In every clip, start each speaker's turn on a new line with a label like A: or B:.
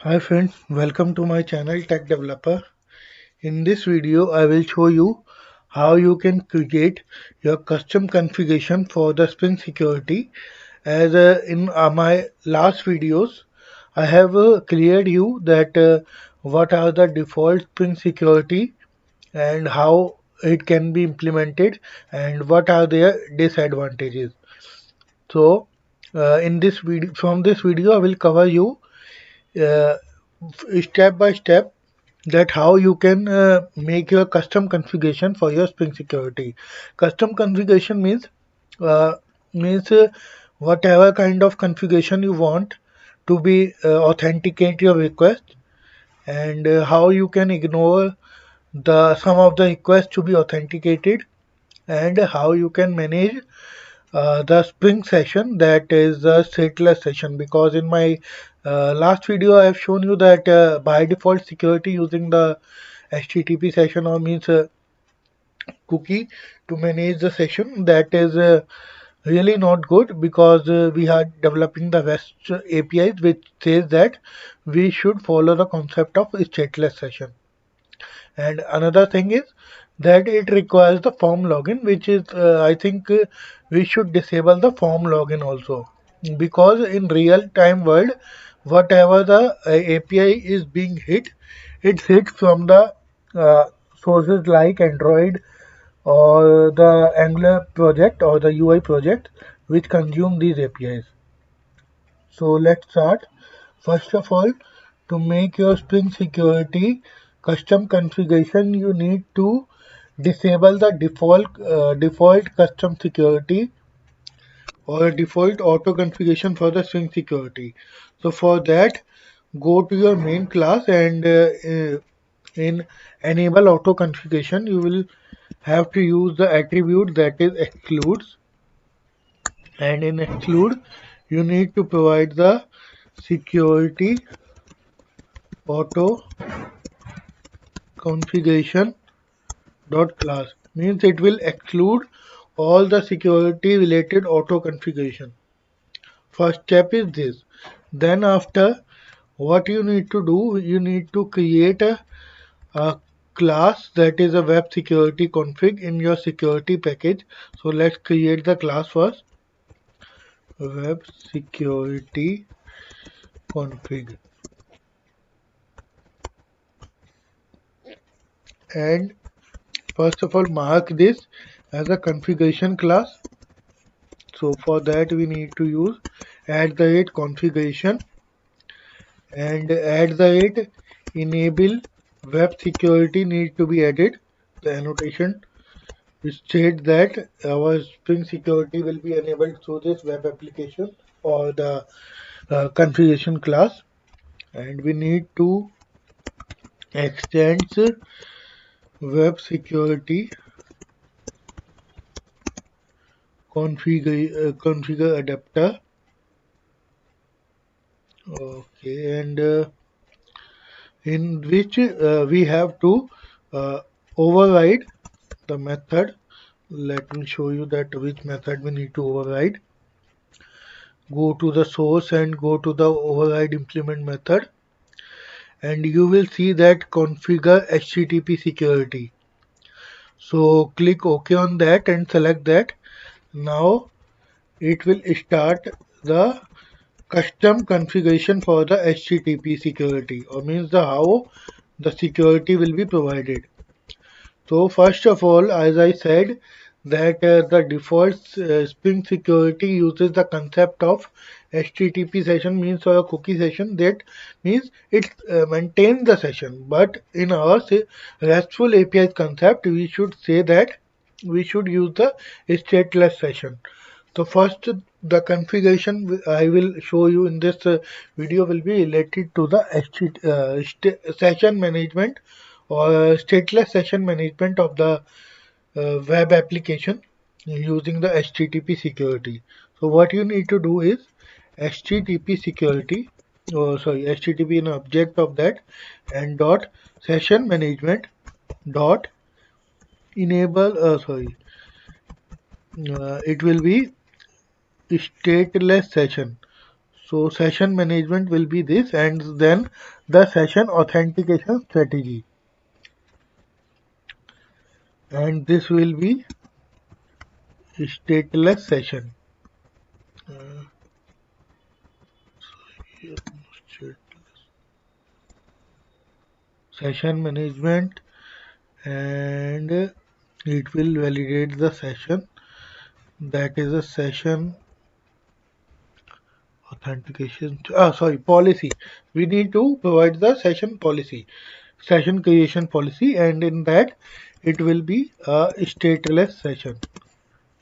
A: Hi friends, welcome to my channel Tech Developer. In this video, I will show you how you can create your custom configuration for the Spring Security. As in my last videos, I have cleared you that what are the default Spring Security and how it can be implemented and what are their disadvantages. So, in this video, from this video, I will cover you uh, step by step that how you can make your custom configuration for your Spring Security. Custom configuration uh, means whatever kind of configuration you want to be authenticate your request, and how you can ignore the some of the requests to be authenticated, and how you can manage the Spring session, that is the stateless session. Because in my last video I have shown you that by default security using the HTTP session, or means cookie, to manage the session, that is really not good, because we are developing the REST APIs which says that we should follow the concept of stateless session. And another thing is that it requires the form login, which is I think we should disable the form login also, because in real time world, whatever the API is being hit, it's hit from the uh, sources like Android or the Angular project or the UI project which consume these APIs. So let's start. First of all, to make your Spring Security custom configuration, you need to disable the default custom security or default auto configuration for the Spring Security. So for that, go to your main class, and in enable auto configuration, you will have to use the attribute that is excludes, and in exclude you need to provide the security auto configuration dot class, means it will exclude all the security related auto configuration. First step is this. Then after, what you need to do, you need to create a class that is a web security config in your security package. So let's create the class first, web security config, and first of all mark this as a configuration class. So for that we need to use add the rate configuration, and add the rate enable web security need to be added. The annotation which states that our Spring Security will be enabled through this web application or the configuration class, and we need to extend web security configure adapter. Okay, and in which we have to uh, override the method. Let me show you that which method we need to override. Go to the source and go to the override implement method, and you will see that configure HTTP security. So click OK on that and select that. Now it will start the custom configuration for the HTTP security, or means the how the security will be provided. So first of all, as I said, that the default Spring Security uses the concept of HTTP session, means or a cookie session, that means it maintains the session. But in our RESTful API concept, we should say that we should use the stateless session. So first, the configuration I will show you in this video will be related to the session management or stateless session management of the web application using the HTTP security. So what you need to do is HTTP security, oh sorry, HTTP an object of that, and dot session management dot enable, it will be stateless session. So session management will be this, and then the session authentication strategy, and this will be stateless session. Uh, Session management, and it will validate the session. That is a session authentication. Sorry, policy. We need to provide the session policy, session creation policy, and in that it will be a stateless session.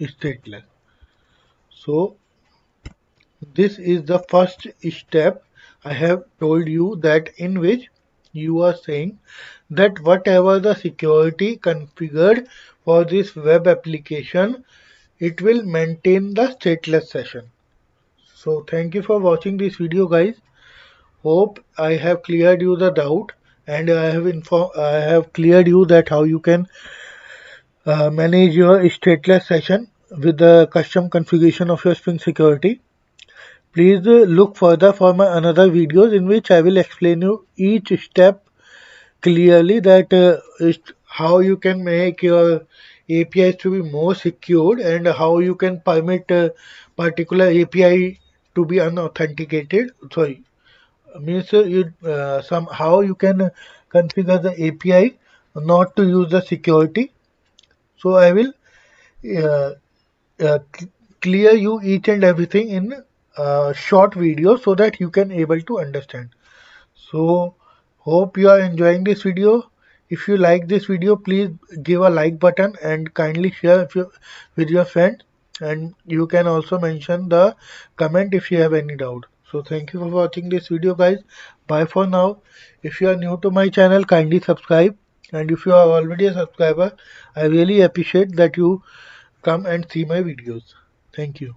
A: Stateless. So this is the first step I have told you, that in which you are saying that whatever the security configured for this web application, it will maintain the stateless session. So thank you for watching this video, guys. Hope I have cleared you the doubt, and I have cleared you that how you can manage your stateless session with the custom configuration of your Spring Security. Please look further for my another videos in which I will explain you each step clearly, that how you can make your APIs to be more secured, and how you can permit particular API to be unauthenticated. Sorry, means you somehow you can configure the API not to use the security. So I will uh, clear you each and everything in short video so that you can able to understand. So hope you are enjoying this video. If you like this video, please give a like button and kindly share with your friend, and you can also mention the comment if you have any doubt. So thank you for watching this video, guys. Bye for now. If you are new to my channel, kindly subscribe, and if you are already a subscriber, I really appreciate that you come and see my videos. Thank you.